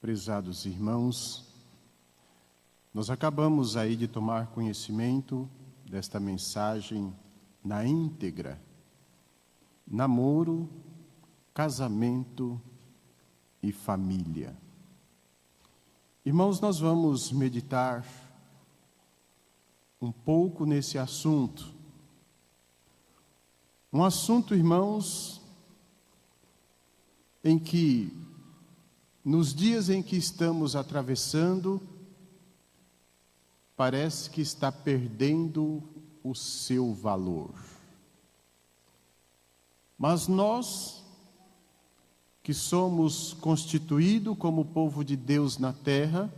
Prezados irmãos, nós acabamos aí de tomar conhecimento desta mensagem na íntegra. Namoro, casamento e família. Irmãos, nós vamos meditar um pouco nesse assunto. Um assunto, irmãos, em que, nos dias em que estamos atravessando, parece que está perdendo o seu valor. Mas nós, que somos constituídos como povo de Deus na terra,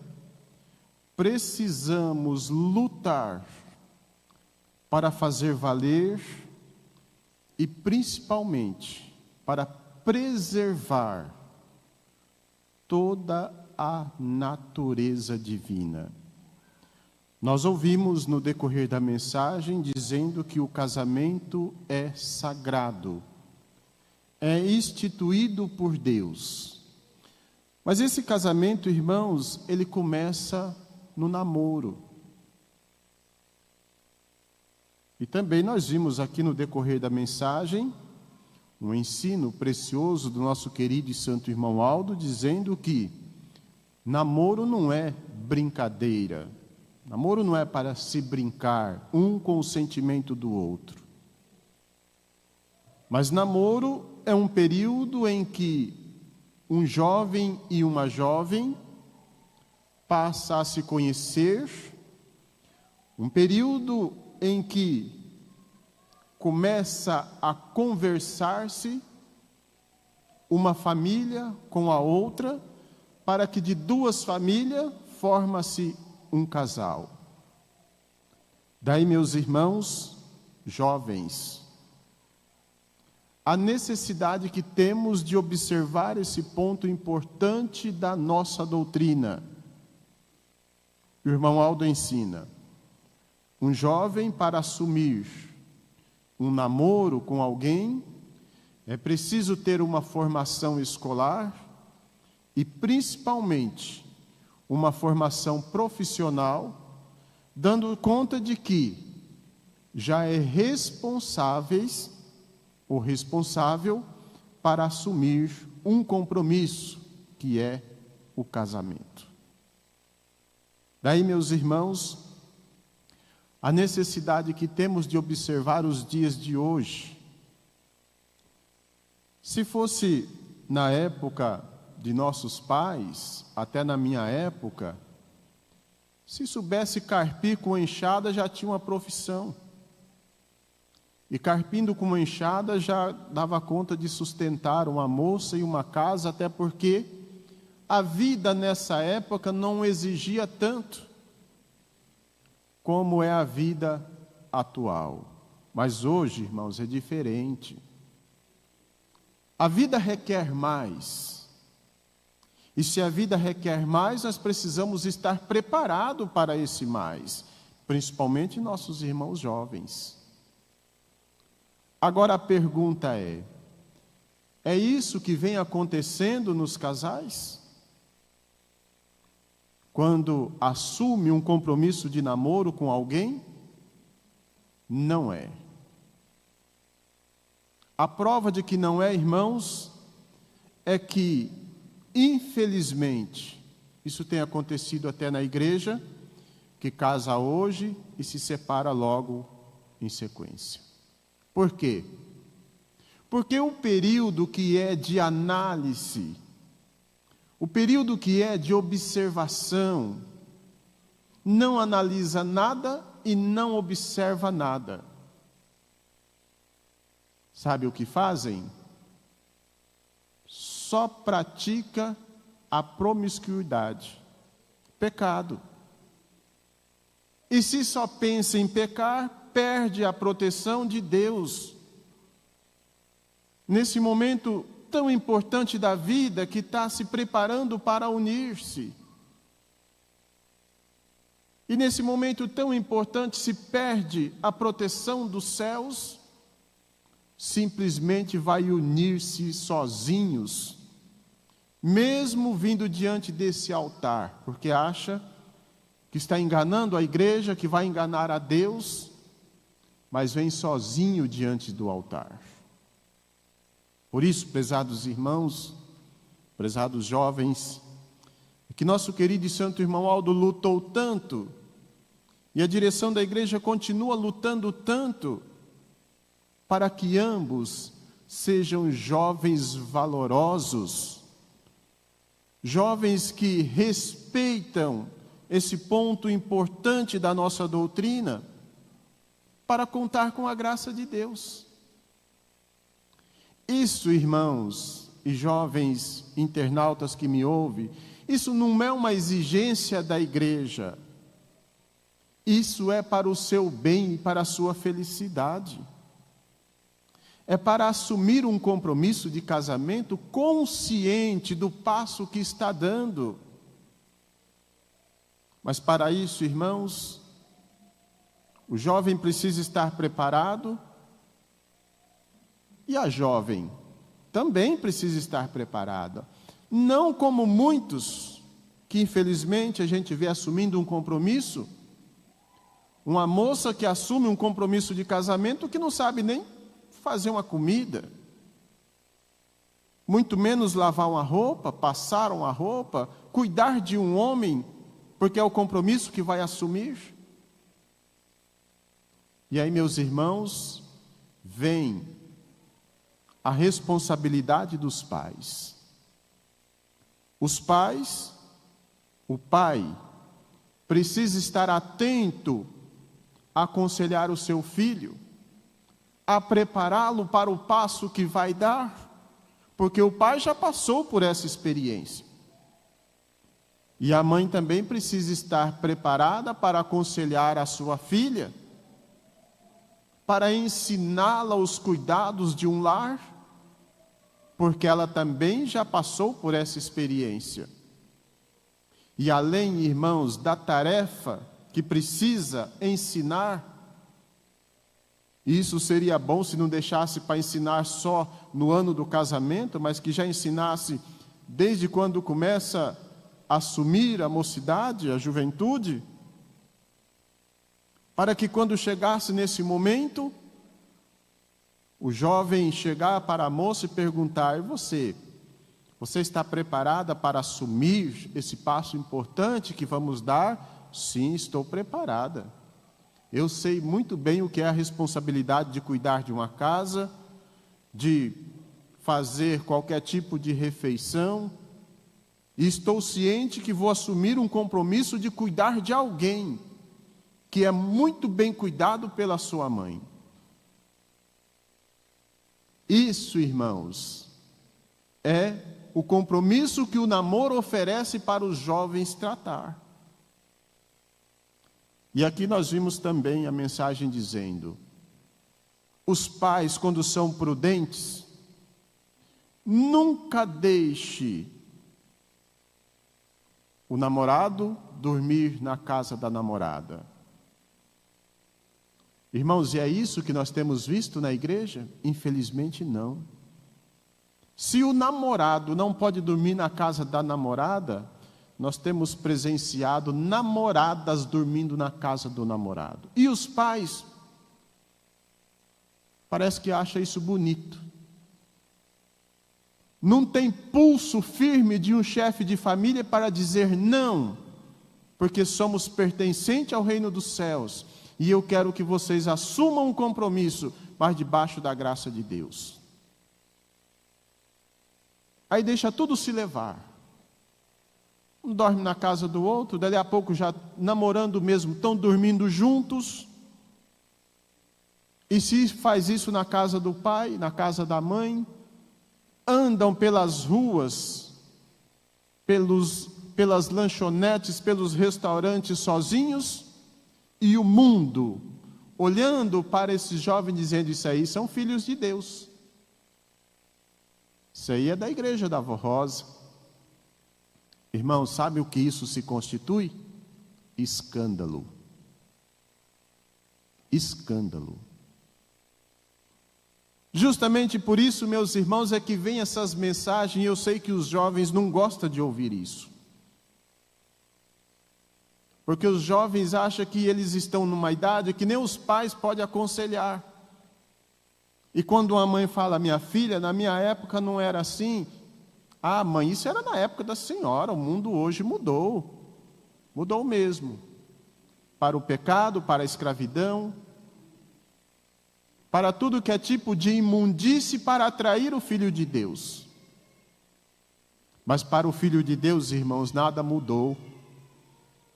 precisamos lutar para fazer valer e principalmente para preservar toda a natureza divina. Nós ouvimos no decorrer da mensagem dizendo que o casamento é sagrado, é instituído por Deus. Mas esse casamento, irmãos, ele começa no namoro. E também nós vimos aqui no decorrer da mensagem um ensino precioso do nosso querido e santo irmão Aldo, dizendo que namoro não é brincadeira, namoro não é para se brincar um com o sentimento do outro. Mas namoro é um período em que um jovem e uma jovem passam a se conhecer, um período em que começa a conversar-se uma família com a outra, para que de duas famílias forma-se um casal. Daí, meus irmãos jovens, a necessidade que temos de observar esse ponto importante da nossa doutrina. O irmão Aldo ensina: um jovem, para assumir um namoro com alguém, é preciso ter uma formação escolar e, principalmente, uma formação profissional, dando conta de que já é responsável para assumir um compromisso, que é o casamento. Daí, meus irmãos, a necessidade que temos de observar os dias de hoje. Se fosse na época de nossos pais, até na minha época, se soubesse carpir com enxada, já tinha uma profissão. E carpindo com uma enxada já dava conta de sustentar uma moça e uma casa, até porque a vida nessa época não exigia tanto como é a vida atual. Mas hoje, irmãos, é diferente. A vida requer mais. E se a vida requer mais, nós precisamos estar preparados para esse mais, principalmente nossos irmãos jovens. Agora a pergunta é isso que vem acontecendo nos casais? Quando assume um compromisso de namoro com alguém? Não é. A prova de que não é, irmãos, é que, infelizmente, isso tem acontecido até na igreja, que casa hoje e se separa logo em sequência. Por quê? Porque o período que é de análise, o período que é de observação, não analisa nada e não observa nada. Sabe o que fazem? Só pratica a promiscuidade, pecado. E se só pensa em pecar, perde a proteção de Deus. Nesse momento tão importante da vida, que está se preparando para unir-se. E nesse momento tão importante se perde a proteção dos céus, simplesmente vai unir-se sozinhos mesmo vindo diante desse altar, porque acha que está enganando a igreja, que vai enganar a Deus, mas vem sozinho diante do altar. Por isso, prezados irmãos, prezados jovens, que nosso querido e santo irmão Aldo lutou tanto, e a direção da igreja continua lutando tanto, para que ambos sejam jovens valorosos, jovens que respeitam esse ponto importante da nossa doutrina, para contar com a graça de Deus. Isso, irmãos e jovens internautas que me ouvem, isso não é uma exigência da igreja. Isso é para o seu bem e para a sua felicidade. É para assumir um compromisso de casamento consciente do passo que está dando. Mas para isso, irmãos, o jovem precisa estar preparado e a jovem também precisa estar preparada. Não como muitos que infelizmente a gente vê assumindo um compromisso, uma moça que assume um compromisso de casamento que não sabe nem fazer uma comida, muito menos lavar uma roupa, passar uma roupa, cuidar de um homem, porque é o compromisso que vai assumir. E aí, meus irmãos, vem a responsabilidade dos pais. Os pais, o pai, precisa estar atento a aconselhar o seu filho, a prepará-lo para o passo que vai dar, porque o pai já passou por essa experiência. E a mãe também precisa estar preparada para aconselhar a sua filha, para ensiná-la os cuidados de um lar, porque ela também já passou por essa experiência. E além, irmãos, da tarefa que precisa ensinar, isso seria bom se não deixasse para ensinar só no ano do casamento, mas que já ensinasse desde quando começa a assumir a mocidade, a juventude, para que quando chegasse nesse momento, o jovem chegar para a moça e perguntar: você está preparada para assumir esse passo importante que vamos dar? Sim, estou preparada. Eu sei muito bem o que é a responsabilidade de cuidar de uma casa, de fazer qualquer tipo de refeição, e estou ciente que vou assumir um compromisso de cuidar de alguém que é muito bem cuidado pela sua mãe. Isso, irmãos, é o compromisso que o namoro oferece para os jovens tratar. E aqui nós vimos também a mensagem dizendo: os pais, quando são prudentes, nunca deixe o namorado dormir na casa da namorada. Irmãos, e é isso que nós temos visto na igreja? Infelizmente não. Se o namorado não pode dormir na casa da namorada, nós temos presenciado namoradas dormindo na casa do namorado. E os pais, parece que acham isso bonito. Não tem pulso firme de um chefe de família para dizer não, porque somos pertencentes ao reino dos céus, e eu quero que vocês assumam um compromisso, mas debaixo da graça de Deus. Aí deixa tudo se levar. Um dorme na casa do outro, dali a pouco já namorando mesmo, estão dormindo juntos. E se faz isso na casa do pai, na casa da mãe, andam pelas ruas, pelas lanchonetes, pelos restaurantes sozinhos, e o mundo olhando para esses jovens dizendo: isso aí são filhos de Deus. Isso aí é da igreja da Avó Rosa. Irmãos, sabe o que isso se constitui? Escândalo. Escândalo. Justamente por isso, meus irmãos, é que vem essas mensagens, e eu sei que os jovens não gostam de ouvir isso. Porque os jovens acham que eles estão numa idade que nem os pais podem aconselhar. E quando uma mãe fala, minha filha, na minha época não era assim. Ah, mãe, isso era na época da senhora, o mundo hoje mudou. Mudou mesmo. Para o pecado, para a escravidão, para tudo que é tipo de imundície para atrair o Filho de Deus. Mas para o Filho de Deus, irmãos, nada mudou.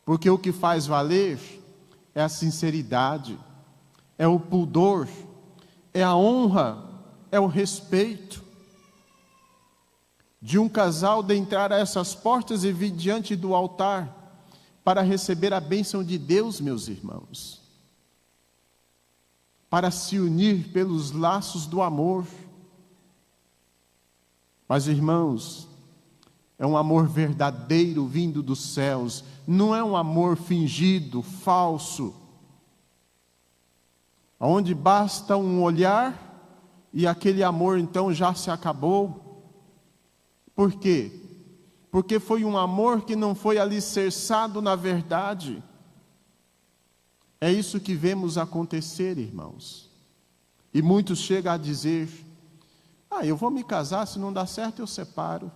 Porque o que faz valer é a sinceridade, é o pudor, é a honra, é o respeito. De um casal de entrar a essas portas e vir diante do altar para receber a bênção de Deus, meus irmãos. Para se unir pelos laços do amor. Mas, irmãos, é um amor verdadeiro vindo dos céus, não é um amor fingido, falso, onde basta um olhar e aquele amor então já se acabou. Por quê? Porque foi um amor que não foi alicerçado na verdade. É isso que vemos acontecer, irmãos. E muitos chegam a dizer, eu vou me casar, se não dá certo eu separo.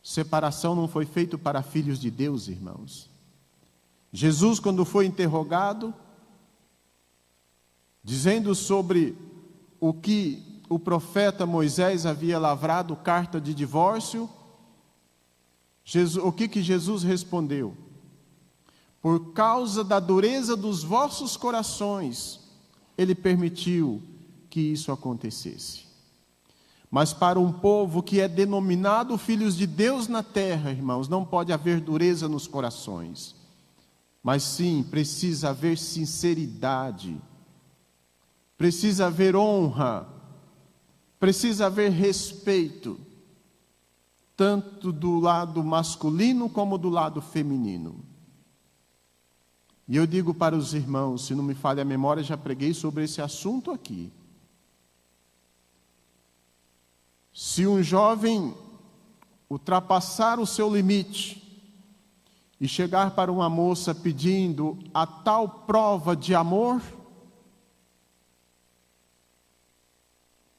Separação não foi feito para filhos de Deus, irmãos. Jesus, quando foi interrogado, dizendo sobre o que o profeta Moisés havia lavrado, carta de divórcio, o que Jesus respondeu? Por causa da dureza dos vossos corações, Ele permitiu que isso acontecesse. Mas para um povo que é denominado filhos de Deus na terra, irmãos, não pode haver dureza nos corações. Mas sim, precisa haver sinceridade, precisa haver honra, precisa haver respeito, tanto do lado masculino como do lado feminino. E eu digo para os irmãos, se não me falha a memória, já preguei sobre esse assunto aqui. Se um jovem ultrapassar o seu limite e chegar para uma moça pedindo a tal prova de amor,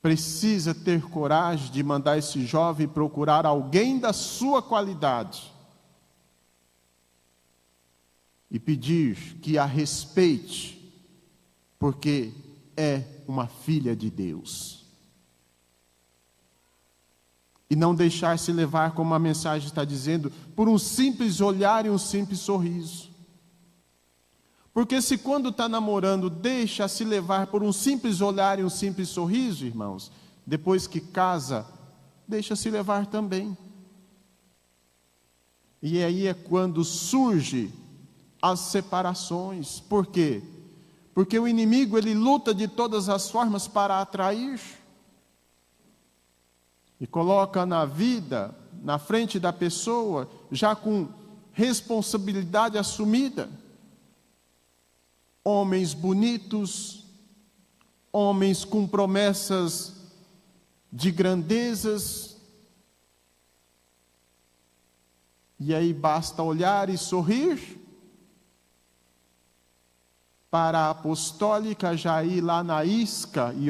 precisa ter coragem de mandar esse jovem procurar alguém da sua qualidade e pedir que a respeite, porque é uma filha de Deus. E não deixar-se levar, como a mensagem está dizendo, por um simples olhar e um simples sorriso. Porque se quando está namorando, deixa-se levar por um simples olhar e um simples sorriso, irmãos, depois que casa, deixa-se levar também. E aí é quando surge as separações. Por quê? Porque o inimigo, ele luta de todas as formas para atrair. E coloca na vida, na frente da pessoa, já com responsabilidade assumida. Homens bonitos, homens com promessas de grandezas. E aí basta olhar e sorrir para a apostólica já ir lá na isca e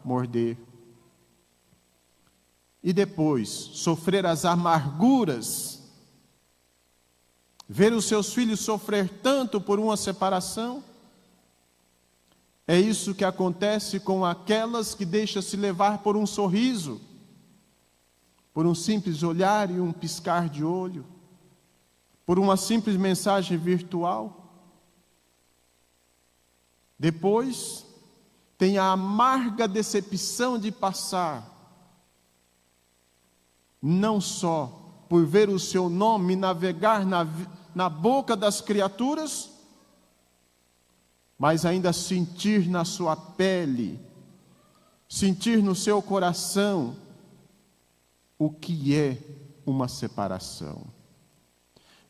morder. E depois sofrer as amarguras, ver os seus filhos sofrer tanto por uma separação. É isso que acontece com aquelas que deixam se levar por um sorriso, por um simples olhar e um piscar de olho, por uma simples mensagem virtual. Depois tem a amarga decepção de passar, não só por ver o seu nome navegar na boca das criaturas, mas ainda sentir na sua pele, sentir no seu coração o que é uma separação.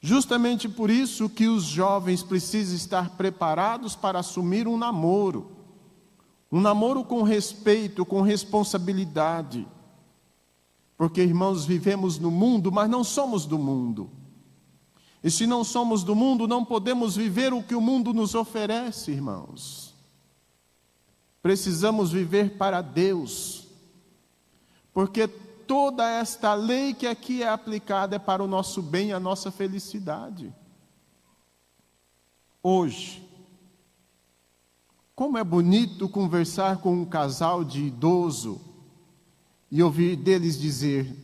Justamente por isso que os jovens precisam estar preparados para assumir um namoro com respeito, com responsabilidade. Porque, irmãos, vivemos no mundo, mas não somos do mundo. E se não somos do mundo, não podemos viver o que o mundo nos oferece, irmãos. Precisamos viver para Deus, porque toda esta lei que aqui é aplicada é para o nosso bem e a nossa felicidade. Hoje, como é bonito conversar com um casal de idoso e ouvir deles dizer: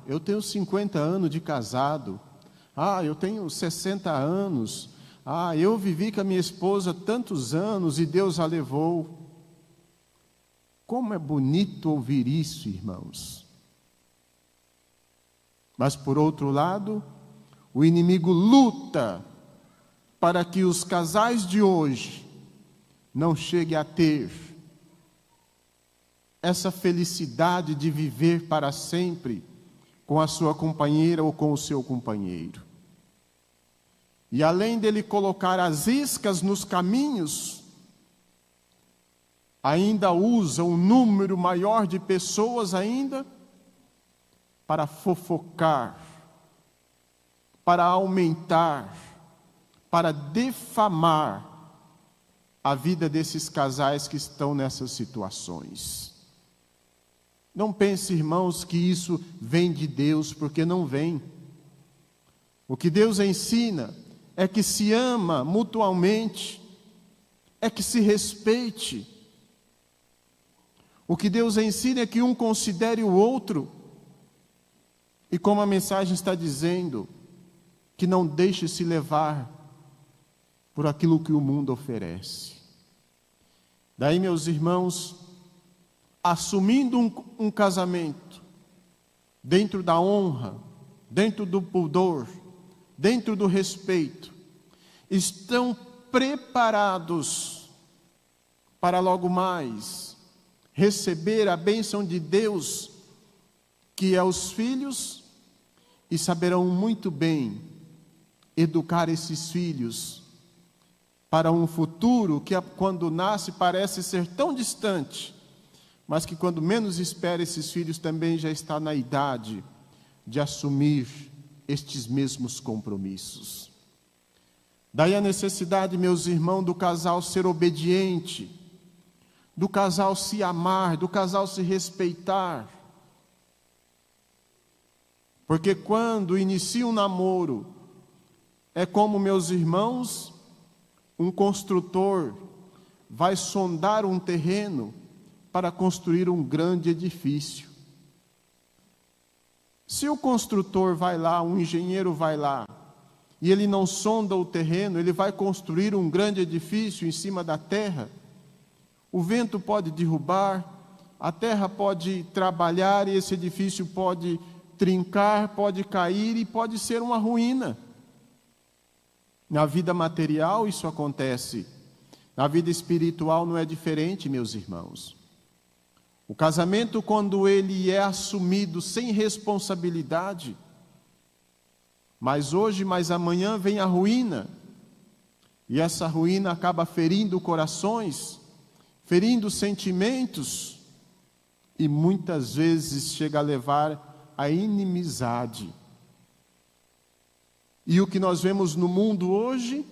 eu tenho 50 anos de casado, eu tenho 60 anos, eu vivi com a minha esposa tantos anos e Deus a levou. Como é bonito ouvir isso, irmãos. Mas, por outro lado, o inimigo luta para que os casais de hoje não cheguem a ter essa felicidade de viver para sempre com a sua companheira ou com o seu companheiro. E além dele colocar as iscas nos caminhos, ainda usa um número maior de pessoas ainda para fofocar, para aumentar, para defamar a vida desses casais que estão nessas situações. Não pense, irmãos, que isso vem de Deus, porque não vem. O que Deus ensina é que se ama mutuamente, é que se respeite. O que Deus ensina é que um considere o outro, e como a mensagem está dizendo, que não deixe se levar por aquilo que o mundo oferece. Daí, meus irmãos, assumindo um casamento, dentro da honra, dentro do pudor, dentro do respeito, estão preparados para logo mais receber a bênção de Deus, que é os filhos, e saberão muito bem educar esses filhos para um futuro que, quando nasce, parece ser tão distante, mas que quando menos espera, esses filhos também já estão na idade de assumir estes mesmos compromissos. Daí a necessidade, meus irmãos, do casal ser obediente, do casal se amar, do casal se respeitar. Porque quando inicia um namoro, é como, meus irmãos, um construtor vai sondar um terreno para construir um grande edifício. Se o construtor vai lá, um engenheiro vai lá, e ele não sonda o terreno, ele vai construir um grande edifício em cima da terra, o vento pode derrubar, a terra pode trabalhar, e esse edifício pode trincar, pode cair e pode ser uma ruína. Na vida material isso acontece, na vida espiritual não é diferente, meus irmãos. O casamento, quando ele é assumido sem responsabilidade, mas hoje, mas amanhã vem a ruína, e essa ruína acaba ferindo corações, ferindo sentimentos, e muitas vezes chega a levar a inimizade. E o que nós vemos no mundo hoje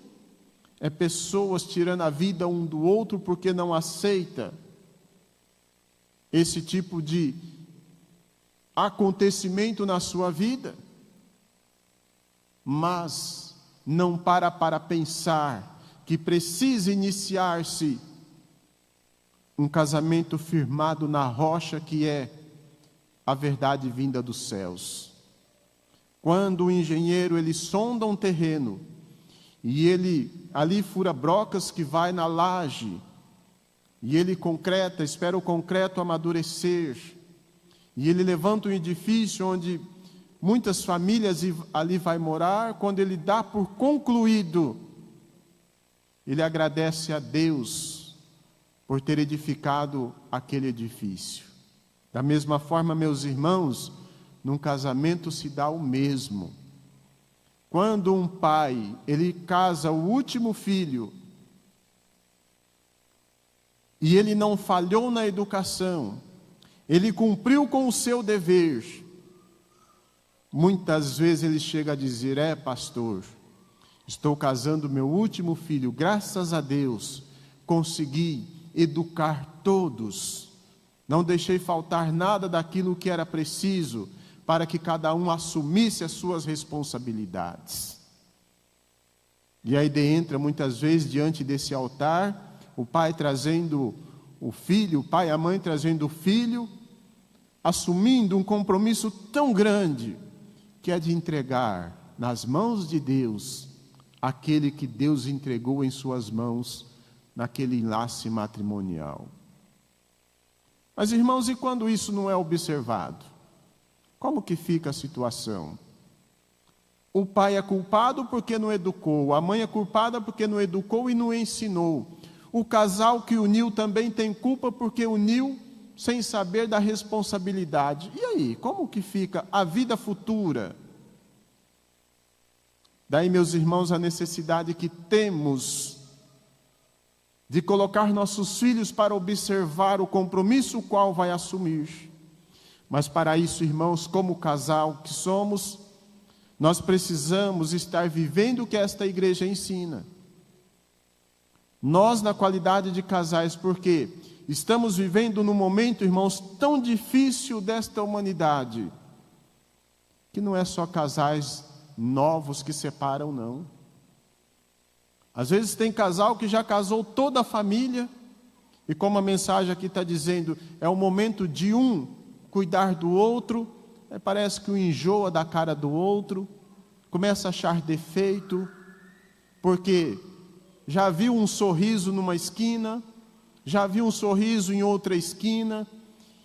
é pessoas tirando a vida um do outro porque não aceita esse tipo de acontecimento na sua vida, mas não para pensar que precisa iniciar-se um casamento firmado na rocha que é a verdade vinda dos céus. Quando o engenheiro ele sonda um terreno e ele ali fura brocas que vai na laje, e ele concreta, espera o concreto amadurecer, e ele levanta um edifício onde muitas famílias ali vai morar. Quando ele dá por concluído, ele agradece a Deus por ter edificado aquele edifício. Da mesma forma, meus irmãos, num casamento se dá o mesmo. quando um pai, ele casa o último filho, e ele não falhou na educação, ele cumpriu com o seu dever, muitas vezes ele chega a dizer: pastor, estou casando meu último filho, graças a Deus, consegui educar todos, não deixei faltar nada daquilo que era preciso, para que cada um assumisse as suas responsabilidades. E aí entra muitas vezes diante desse altar, o pai trazendo o filho, o pai e a mãe trazendo o filho, assumindo um compromisso tão grande, que é de entregar nas mãos de Deus, aquele que Deus entregou em suas mãos, naquele enlace matrimonial. Mas irmãos, e quando isso não é observado? Como que fica a situação? O pai é culpado porque não educou, a mãe é culpada porque não educou e não ensinou. O casal que uniu também tem culpa porque uniu sem saber da responsabilidade. E aí, como que fica a vida futura? Daí, meus irmãos, a necessidade que temos de colocar nossos filhos para observar o compromisso o qual vai assumir. Mas para isso, irmãos, como casal que somos, nós precisamos estar vivendo o que esta igreja ensina. Nós, na qualidade de casais, porque estamos vivendo num momento, irmãos, tão difícil desta humanidade, que não é só casais novos que separam, não. Às vezes tem casal que já casou toda a família, e como a mensagem aqui está dizendo, é o momento de um cuidar do outro, parece que um enjoa da cara do outro, começa a achar defeito, porque já viu um sorriso numa esquina, já viu um sorriso em outra esquina,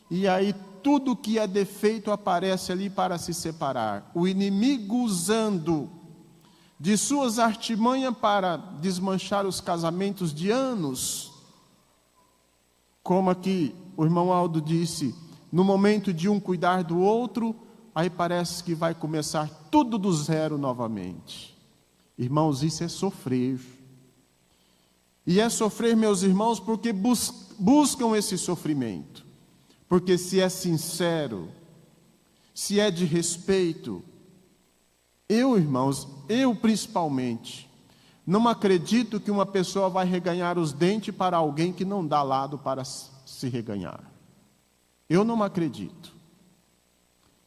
e aí tudo que é defeito aparece ali para se separar. O inimigo usando de suas artimanhas para desmanchar os casamentos de anos, como aqui o irmão Aldo disse, no momento de um cuidar do outro, aí parece que vai começar tudo do zero novamente. Irmãos, isso é sofrer. E é sofrer, meus irmãos, porque buscam esse sofrimento. Porque se é sincero, se é de respeito, irmãos, eu principalmente, não acredito que uma pessoa vai reganhar os dentes para alguém que não dá lado para se reganhar. Eu não acredito.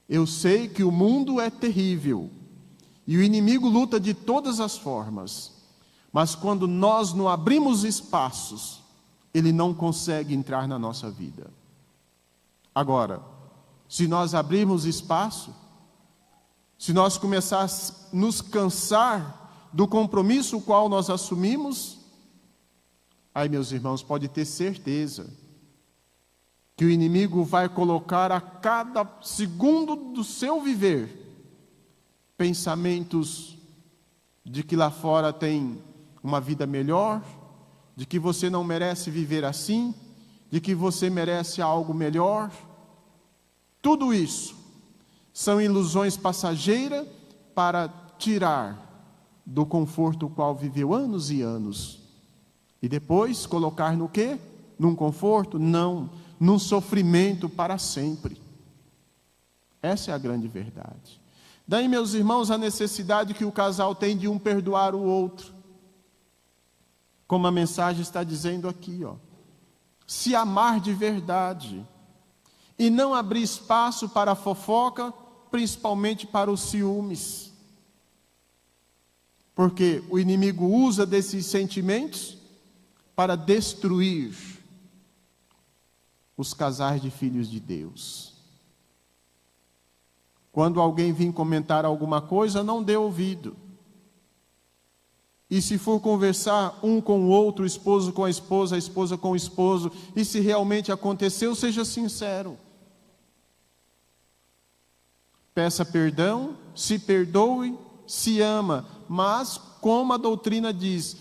Eu sei que o mundo é terrível, e o inimigo luta de todas as formas, mas quando nós não abrimos espaços, ele não consegue entrar na nossa vida. Agora, se nós abrirmos espaço, se nós começarmos a nos cansar do compromisso o qual nós assumimos, aí, meus irmãos, pode ter certeza que o inimigo vai colocar a cada segundo do seu viver pensamentos de que lá fora tem uma vida melhor, de que você não merece viver assim, de que você merece algo melhor. Tudo isso são ilusões passageiras para tirar do conforto o qual viveu anos e anos. E depois colocar no quê? Num conforto? Não, num sofrimento para sempre. Essa é a grande verdade. Daí, meus irmãos, a necessidade que o casal tem de um perdoar o outro. Como a mensagem está dizendo aqui, se amar de verdade e não abrir espaço para a fofoca, principalmente para os ciúmes. Porque o inimigo usa desses sentimentos para destruir os casais de filhos de Deus. Quando alguém vir comentar alguma coisa, não dê ouvido. E se for conversar um com o outro, o esposo com a esposa com o esposo, e se realmente aconteceu, seja sincero. Peça perdão, se perdoe, se ama, mas como a doutrina diz,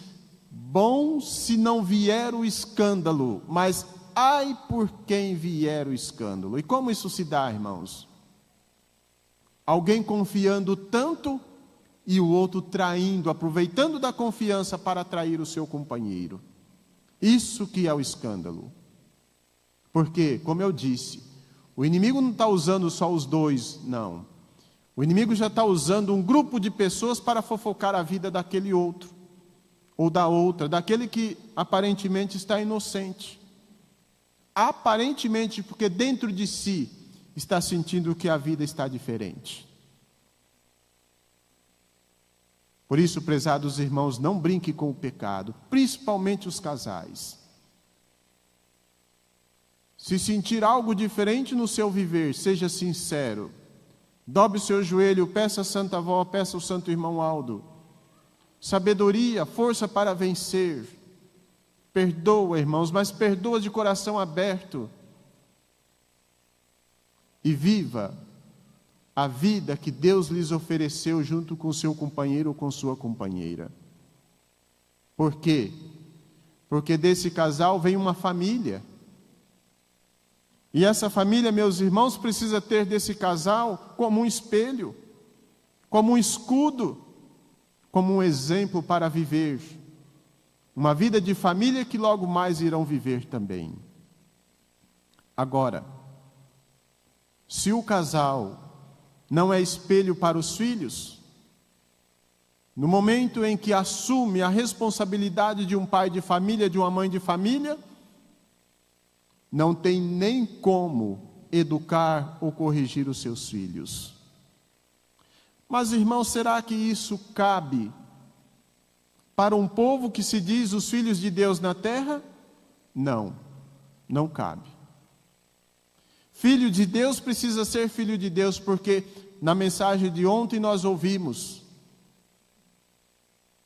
bom se não vier o escândalo, mas ai por quem vier o escândalo. E como isso se dá, irmãos? Alguém confiando tanto e o outro traindo, aproveitando da confiança para trair o seu companheiro. Isso que é o escândalo. Porque, como eu disse, o inimigo não está usando só os dois, não. O inimigo já está usando um grupo de pessoas para fofocar a vida daquele outro, ou da outra, daquele que aparentemente está inocente. Aparentemente, porque dentro de si está sentindo que a vida está diferente. Por isso, prezados irmãos, não brinque com o pecado, principalmente os casais. Se sentir algo diferente no seu viver, seja sincero. Dobre o seu joelho, peça a Santa Avó, peça ao Santo Irmão Aldo. Sabedoria, força para vencer. Perdoa, irmãos, mas perdoa de coração aberto. E viva a vida que Deus lhes ofereceu junto com seu companheiro ou com sua companheira. Por quê? Porque desse casal vem uma família. E essa família, meus irmãos, precisa ter desse casal como um espelho, como um escudo, como um exemplo para viver. Uma vida de família que logo mais irão viver também. Agora, se o casal não é espelho para os filhos, no momento em que assume a responsabilidade de um pai de família, de uma mãe de família, não tem nem como educar ou corrigir os seus filhos. Mas, irmãos, será que isso cabe para um povo que se diz os filhos de Deus na terra? Não, não cabe. Filho de Deus precisa ser filho de Deus, porque na mensagem de ontem nós ouvimos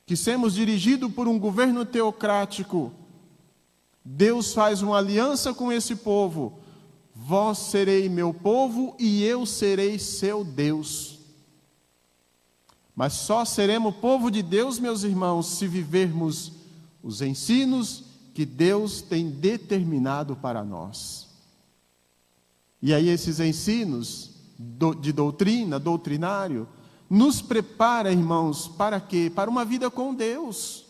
que sermos dirigidos por um governo teocrático. Deus faz uma aliança com esse povo. Vós serei meu povo e eu serei seu Deus. Mas só seremos povo de Deus, meus irmãos, se vivermos os ensinos que Deus tem determinado para nós. E aí esses ensinos de doutrina, doutrinário, nos prepara, irmãos, para quê? Para uma vida com Deus.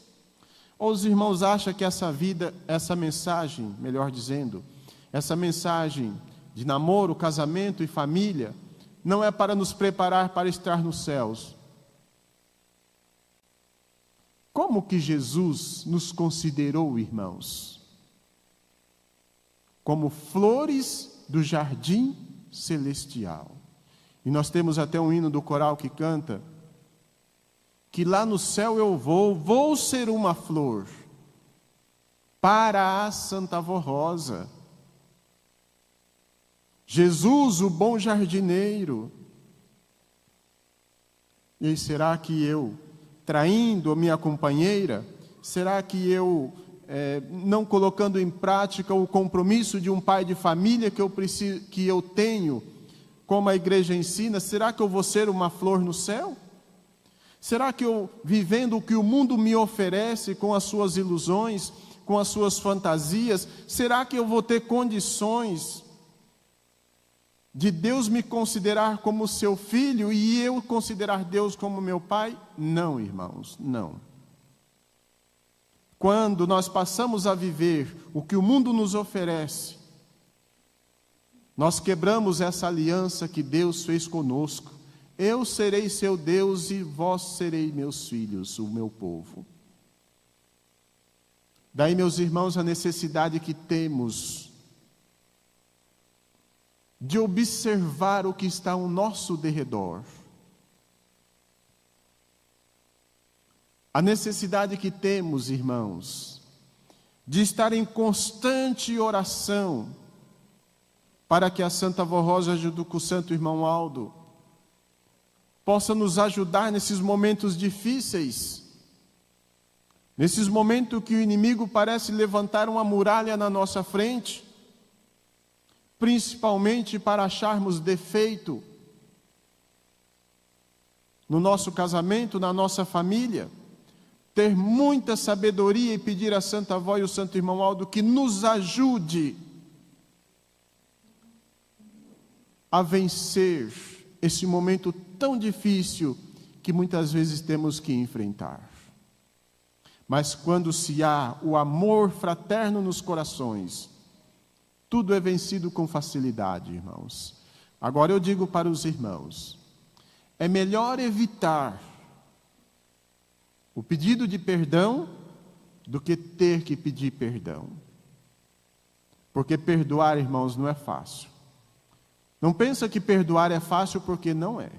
Ou os irmãos acham que essa vida, essa mensagem, melhor dizendo, essa mensagem de namoro, casamento e família, não é para nos preparar para estar nos céus? Como que Jesus nos considerou, irmãos? Como flores do jardim celestial. E nós temos até um hino do coral que canta que lá no céu eu vou ser uma flor para a Santa Avó Rosa. Jesus, o bom jardineiro. E será que eu, traindo a minha companheira, será que eu, não colocando em prática o compromisso de um pai de família que eu tenho, como a igreja ensina, será que eu vou ser uma flor no céu? Será que eu, vivendo o que o mundo me oferece, com as suas ilusões, com as suas fantasias, será que eu vou ter condições de Deus me considerar como seu filho e eu considerar Deus como meu pai? Não, irmãos, não. Quando nós passamos a viver o que o mundo nos oferece, nós quebramos essa aliança que Deus fez conosco. Eu serei seu Deus e vós serei meus filhos, o meu povo. Daí, meus irmãos, a necessidade que temos de observar o que está ao nosso derredor. A necessidade que temos, irmãos, de estar em constante oração, para que a Santa Avó Rosa, junto com o Santo Irmão Aldo, possa nos ajudar nesses momentos difíceis, nesses momentos que o inimigo parece levantar uma muralha na nossa frente, principalmente para acharmos defeito no nosso casamento, na nossa família, ter muita sabedoria e pedir à Santa Avó e ao Santo Irmão Aldo que nos ajude a vencer esse momento tão difícil que muitas vezes temos que enfrentar. Mas quando se há o amor fraterno nos corações, tudo é vencido com facilidade, irmãos. Agora eu digo para os irmãos, é melhor evitar o pedido de perdão do que ter que pedir perdão. Porque perdoar, irmãos, não é fácil. Não pensa que perdoar é fácil, porque não é.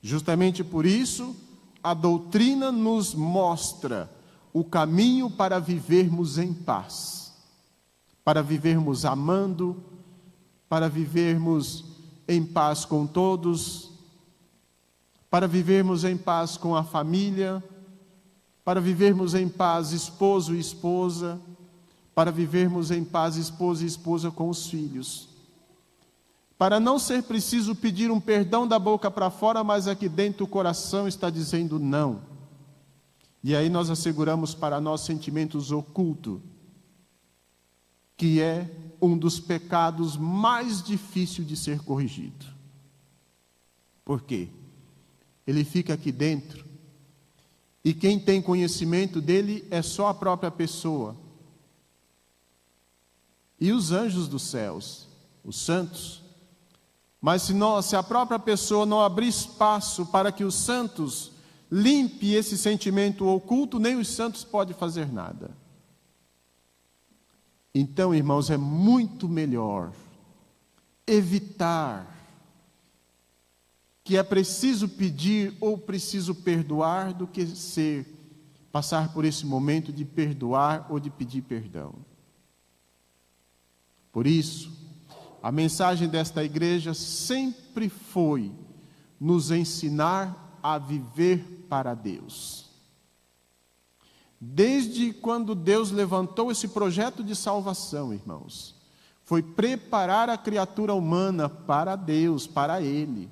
Justamente por isso, a doutrina nos mostra o caminho para vivermos em paz, para vivermos amando, para vivermos em paz com todos, para vivermos em paz com a família, para vivermos em paz esposo e esposa, para vivermos em paz esposo e esposa com os filhos. Para não ser preciso pedir um perdão da boca para fora, mas aqui dentro o coração está dizendo não. E aí nós asseguramos para nós sentimentos ocultos, que é um dos pecados mais difíceis de ser corrigido. Por quê? Ele fica aqui dentro, e quem tem conhecimento dele é só a própria pessoa. E os anjos dos céus, os santos. Mas se a própria pessoa não abrir espaço para que os santos limpe esse sentimento oculto, nem os santos podem fazer nada. Então, irmãos, é muito melhor evitar que é preciso pedir ou preciso perdoar do que passar por esse momento de perdoar ou de pedir perdão. Por isso, a mensagem desta igreja sempre foi nos ensinar a viver para Deus. Desde quando Deus levantou esse projeto de salvação, irmãos, foi preparar a criatura humana para Deus, para Ele.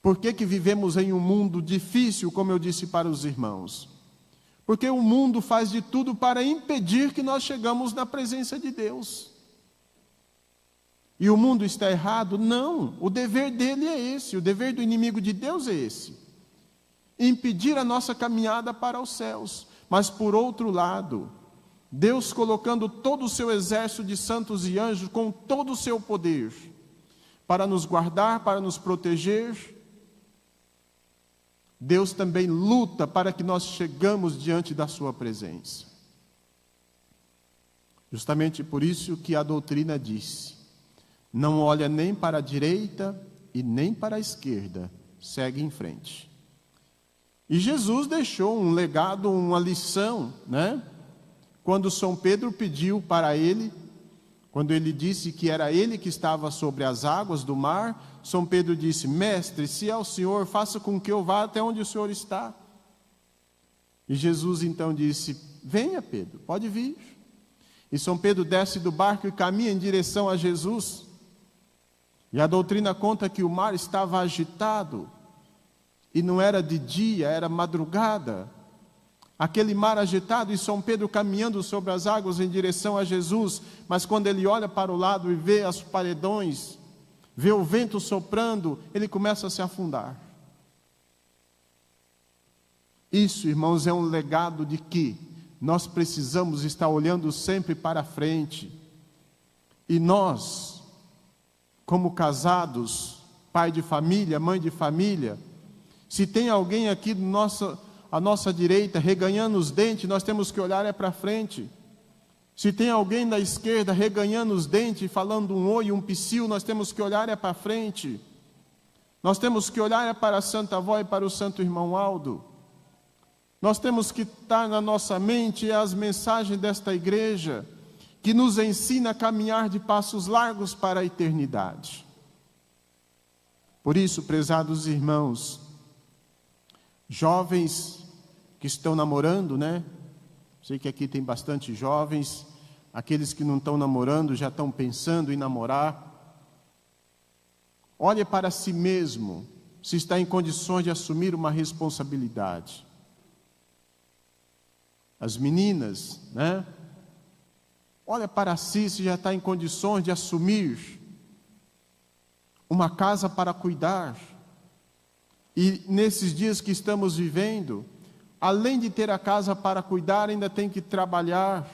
Por que que vivemos em um mundo difícil, como eu disse para os irmãos? Porque o mundo faz de tudo para impedir que nós chegamos na presença de Deus. E o mundo está errado? Não, o dever dele é esse, o dever do inimigo de Deus é esse. Impedir a nossa caminhada para os céus. Mas por outro lado, Deus colocando todo o seu exército de santos e anjos com todo o seu poder, para nos guardar, para nos proteger, Deus também luta para que nós chegamos diante da sua presença. Justamente por isso que a doutrina disse: não olha nem para a direita e nem para a esquerda, segue em frente. E Jesus deixou um legado, uma lição, né? Quando São Pedro pediu para ele, quando ele disse que era ele que estava sobre as águas do mar, São Pedro disse: mestre, se é o Senhor, faça com que eu vá até onde o Senhor está. E Jesus então disse: venha, Pedro, pode vir. E São Pedro desce do barco e caminha em direção a Jesus. E a doutrina conta que o mar estava agitado, e não era de dia, era madrugada. Aquele mar agitado e São Pedro caminhando sobre as águas em direção a Jesus, mas quando ele olha para o lado e vê as paredões, vê o vento soprando, ele começa a se afundar. Isso, irmãos, é um legado de que nós precisamos estar olhando sempre para frente. E nós, como casados, pai de família, mãe de família, se tem alguém aqui à nossa direita reganhando os dentes, nós temos que olhar para frente. Se tem alguém da esquerda reganhando os dentes, falando um oi, um psiu, nós temos que olhar para frente. Nós temos que olhar para a Santa Avó e para o Santo Irmão Aldo. Nós temos que estar na nossa mente as mensagens desta igreja, que nos ensina a caminhar de passos largos para a eternidade. Por isso, prezados irmãos, jovens que estão namorando, né? Sei que aqui tem bastante jovens, aqueles que não estão namorando já estão pensando em namorar. Olhe para si mesmo, se está em condições de assumir uma responsabilidade. As meninas, né? Olha para si se já está em condições de assumir uma casa para cuidar, E nesses dias que estamos vivendo, além de ter a casa para cuidar, ainda tem que trabalhar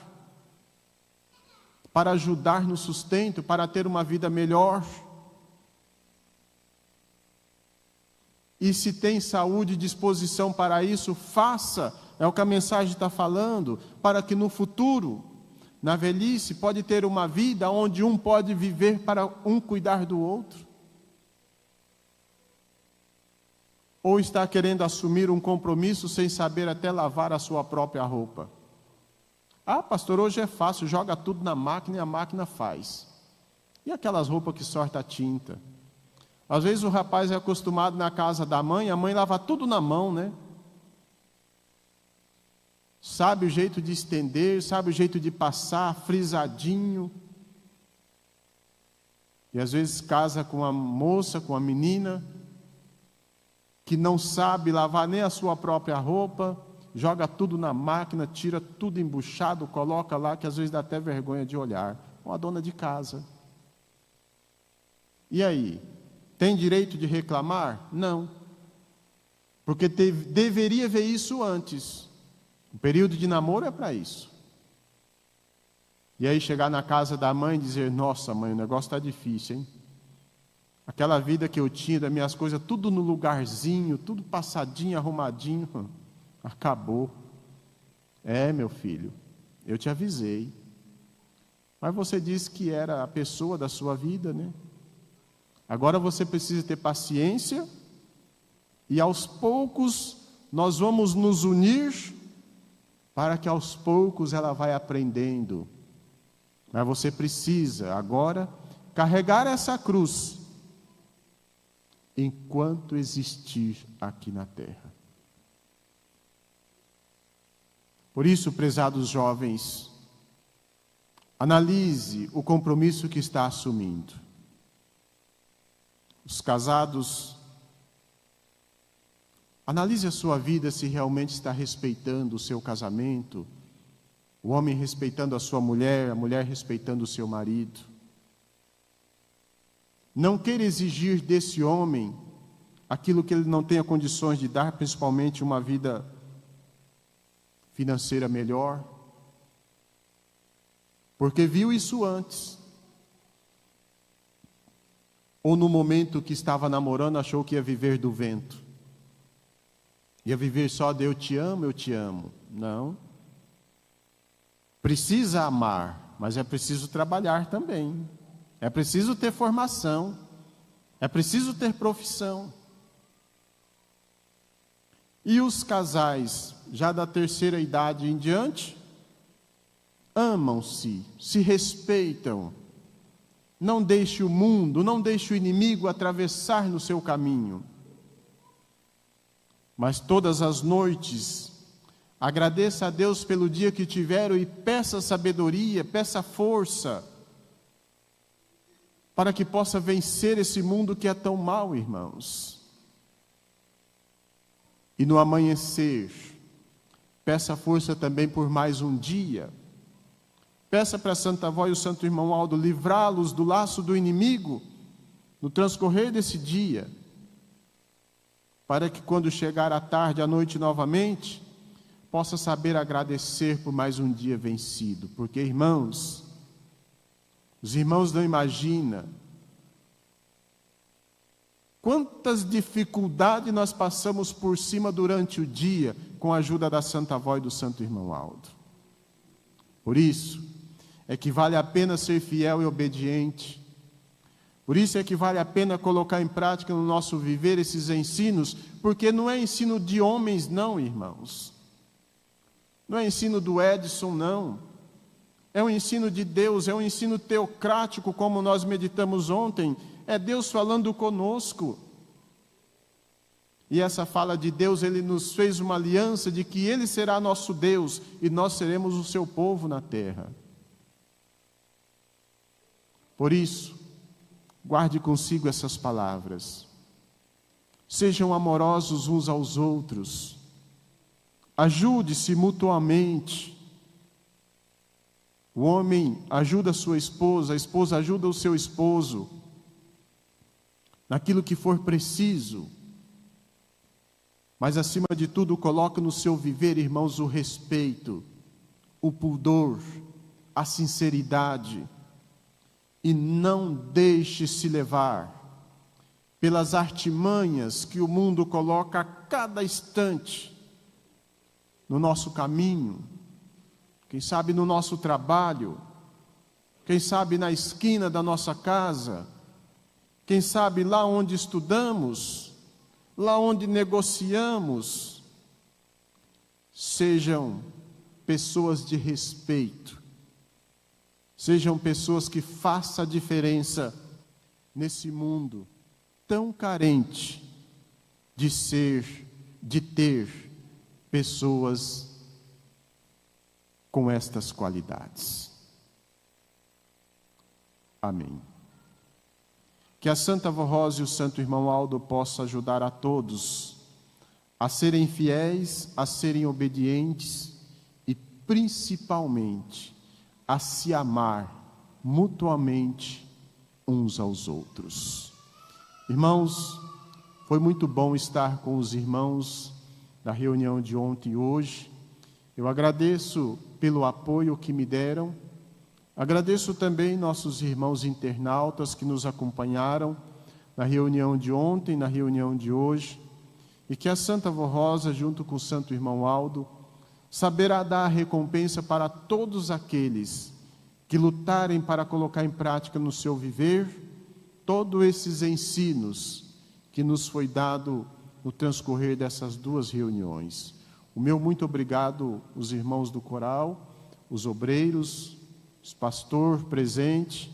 para ajudar no sustento, para ter uma vida melhor. E se tem saúde e disposição para isso, faça. É o que a mensagem está falando, para que no futuro, na velhice, pode ter uma vida onde um pode viver para um cuidar do outro. Ou está querendo assumir um compromisso sem saber até lavar a sua própria roupa. Ah, pastor, hoje é fácil, joga tudo na máquina e a máquina faz. E aquelas roupas que sorta a tinta? Às vezes o rapaz é acostumado na casa da mãe, a mãe lava tudo na mão, né? Sabe o jeito de estender, sabe o jeito de passar, frisadinho. E às vezes casa com a moça, com a menina, que não sabe lavar nem a sua própria roupa, joga tudo na máquina, tira tudo embuchado, coloca lá, que às vezes dá até vergonha de olhar. Uma dona de casa. E aí? Tem direito de reclamar? Não. Porque deveria ver isso antes. O período de namoro é para isso. E aí chegar na casa da mãe e dizer, nossa mãe, o negócio está difícil, hein? Aquela vida que eu tinha, das minhas coisas, tudo no lugarzinho, tudo passadinho, arrumadinho, acabou. É, meu filho, eu te avisei. Mas você disse que era a pessoa da sua vida, né? Agora você precisa ter paciência e aos poucos nós vamos nos unir para que aos poucos ela vai aprendendo. Mas você precisa agora carregar essa cruz enquanto existir aqui na terra. Por isso, prezados jovens, analise o compromisso que está assumindo. Os casados, analise a sua vida se realmente está respeitando o seu casamento, o homem respeitando a sua mulher, a mulher respeitando o seu marido. Não queira exigir desse homem aquilo que ele não tenha condições de dar, principalmente uma vida financeira melhor, porque viu isso antes. Ou no momento que estava namorando, achou que ia viver do vento. Ia viver só de eu te amo, eu te amo. Não. Precisa amar, mas é preciso trabalhar também. É preciso ter formação. É preciso ter profissão. E os casais, já da terceira idade em diante, amam-se, se respeitam. Não deixe o mundo, não deixe o inimigo atravessar no seu caminho. Mas todas as noites, agradeça a Deus pelo dia que tiveram e peça sabedoria, peça força, para que possa vencer esse mundo que é tão mau, irmãos. E no amanhecer, peça força também por mais um dia. Peça para a Santa Avó e o Santo Irmão Aldo livrá-los do laço do inimigo no transcorrer desse dia, para que quando chegar a tarde, à noite novamente, possa saber agradecer por mais um dia vencido. Porque, irmãos, os irmãos não imaginam quantas dificuldades nós passamos por cima durante o dia com a ajuda da Santa Avó e do Santo Irmão Aldo. Por isso é que vale a pena ser fiel e obediente. Por isso é que vale a pena colocar em prática no nosso viver esses ensinos, porque não é ensino de homens não, irmãos. Não é ensino do Edson, não. É um ensino de Deus, é um ensino teocrático, como nós meditamos ontem. É Deus falando conosco. E essa fala de Deus, Ele nos fez uma aliança de que Ele será nosso Deus e nós seremos o seu povo na terra. Por isso, guarde consigo essas palavras. Sejam amorosos uns aos outros. Ajude-se mutuamente. O homem ajuda a sua esposa, a esposa ajuda o seu esposo. Naquilo que for preciso. Mas, acima de tudo, coloque no seu viver, irmãos, o respeito, o pudor, a sinceridade. E não deixe se levar pelas artimanhas que o mundo coloca a cada instante no nosso caminho, quem sabe no nosso trabalho, quem sabe na esquina da nossa casa, quem sabe lá onde estudamos, lá onde negociamos. Sejam pessoas de respeito, sejam pessoas que façam a diferença nesse mundo tão carente de ter pessoas com estas qualidades. Amém. Que a Santa Avó Rosa e o Santo Irmão Aldo possam ajudar a todos a serem fiéis, a serem obedientes e, principalmente, a se amar mutuamente uns aos outros. Irmãos, foi muito bom estar com os irmãos da reunião de ontem e hoje. Eu agradeço pelo apoio que me deram. Agradeço também nossos irmãos internautas que nos acompanharam na reunião de ontem, na reunião de hoje. E que a Santa Avó Rosa, junto com o Santo Irmão Aldo, saberá dar a recompensa para todos aqueles que lutarem para colocar em prática no seu viver todos esses ensinos que nos foi dado no transcorrer dessas duas reuniões. O meu muito obrigado, os irmãos do coral, os obreiros, os pastor presente,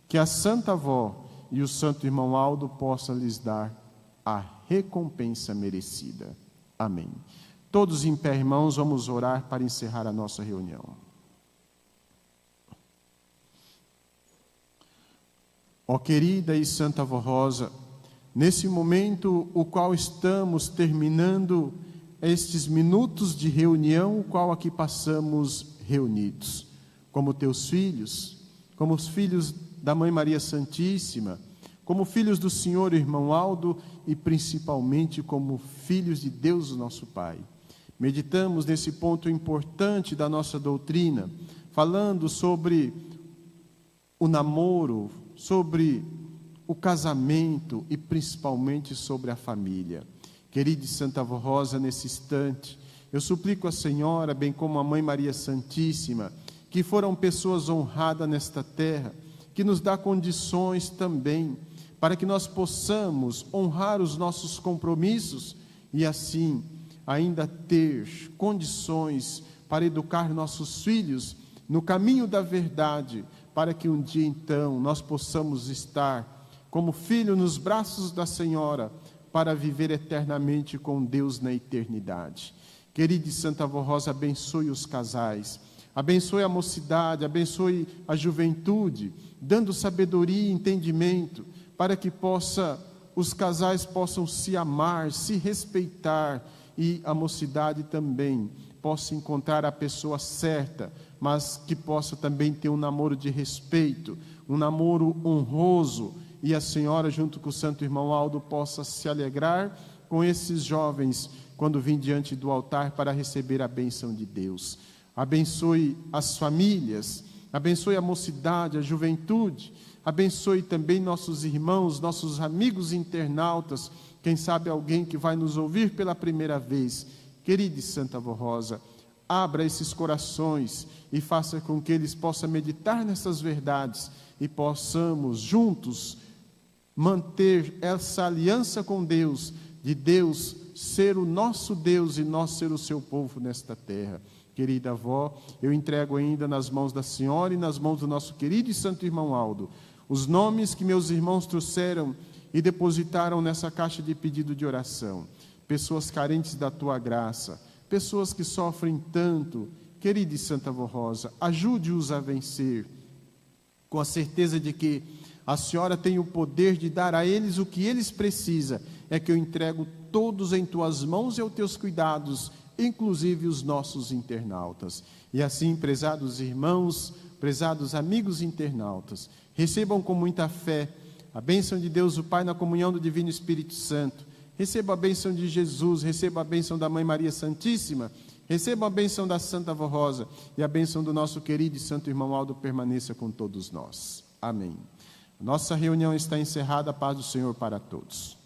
que a Santa Avó e o Santo Irmão Aldo possam lhes dar a recompensa merecida. Amém. Todos em pé, irmãos, vamos orar para encerrar a nossa reunião. Ó querida e Santa Avó Rosa, nesse momento o qual estamos terminando estes minutos de reunião, o qual aqui passamos reunidos, como teus filhos, como os filhos da Mãe Maria Santíssima, como filhos do Senhor Irmão Aldo e principalmente como filhos de Deus, o nosso Pai. Meditamos nesse ponto importante da nossa doutrina, falando sobre o namoro, sobre o casamento e principalmente sobre a família. Querida Santa Avó Rosa, nesse instante, eu suplico a Senhora, bem como a Mãe Maria Santíssima, que foram pessoas honradas nesta terra, que nos dá condições também para que nós possamos honrar os nossos compromissos e assim ainda ter condições para educar nossos filhos no caminho da verdade, para que um dia então nós possamos estar como filho nos braços da Senhora, para viver eternamente com Deus na eternidade. Querida Santa Avó Rosa, abençoe os casais, abençoe a mocidade, abençoe a juventude, dando sabedoria e entendimento, para que os casais possam se amar, se respeitar, e a mocidade também possa encontrar a pessoa certa, mas que possa também ter um namoro de respeito, um namoro honroso, e a Senhora, junto com o Santo Irmão Aldo, possa se alegrar com esses jovens, quando vêm diante do altar para receber a bênção de Deus. Abençoe as famílias, abençoe a mocidade, a juventude, abençoe também nossos irmãos, nossos amigos internautas, quem sabe alguém que vai nos ouvir pela primeira vez. Querida Santa Avó Rosa, abra esses corações e faça com que eles possam meditar nessas verdades e possamos juntos manter essa aliança com Deus, de Deus ser o nosso Deus e nós ser o seu povo nesta terra. Querida avó, eu entrego ainda nas mãos da Senhora e nas mãos do nosso querido e Santo Irmão Aldo os nomes que meus irmãos trouxeram e depositaram nessa caixa de pedido de oração. Pessoas carentes da tua graça, pessoas que sofrem tanto. Querida e Santa Avó Rosa, ajude-os a vencer, com a certeza de que a Senhora tem o poder de dar a eles o que eles precisam. É que eu entrego todos em tuas mãos e aos teus cuidados, inclusive os nossos internautas. E assim, prezados irmãos, prezados amigos internautas, recebam com muita fé a bênção de Deus o Pai na comunhão do Divino Espírito Santo, receba a bênção de Jesus, receba a bênção da Mãe Maria Santíssima, receba a bênção da Santa Avó Rosa e a bênção do nosso querido e santo irmão Aldo permaneça com todos nós. Amém. Nossa reunião está encerrada. A paz do Senhor para todos.